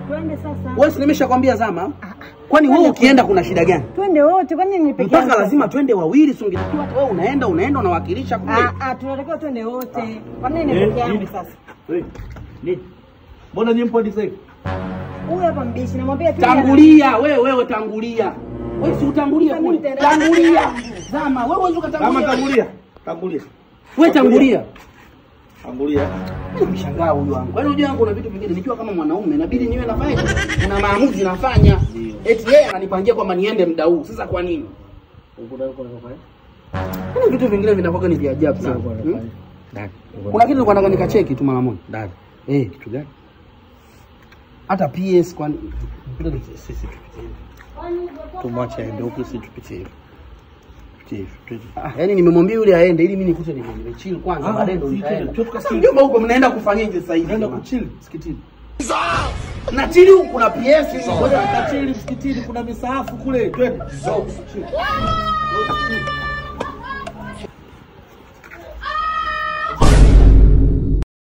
Twende sasa. Wewe si nimeshakwambia zama? Kwani wewe ukienda kuna shida gani? Twende wote, kwani ni peke yako? Mpaka lazima twende wawili, si ungetakiwa hata wewe unaenda unawakilisha kule. Tunatakiwa twende wote. Kwa nini ni peke yangu sasa? Ni. Mbona nyimpo hadi sasa? Huyu hapa mbishi namwambia tu. Tangulia, wewe tangulia. Wewe si utangulia kule. Tangulia. Zama, wewe unaweza kutangulia. Kama tangulia. Tangulia. Wewe tangulia. Tangulia. Mimi mshangaa huyu wangu. Yaani unajua kuna vitu vingine nikiwa kama mwanaume inabidi niwe nafanya. Kuna maamuzi nafanya. Eti yeye ananipangia kwamba niende muda huu. Sasa kwa nini? Kuna vitu vingine vinakuwa ni vya ajabu sana. Kuna kitu nilikuwa nataka nikacheki tu mara moja. Dada. Kitu gani? Hata PS kwa Sisi tupitie. Tumwache aende huko, sisi tupitie. Yaani nimemwambia yule aende ili mimi nikute nimechill kwanza baadaye ndo nitaenda. Ndio huko mnaenda kufanyaje sasa hivi? Naenda kuchill msikitini. Na chili huko kuna PS, ngoja nikachili msikitini, kuna misahafu kule. Twende.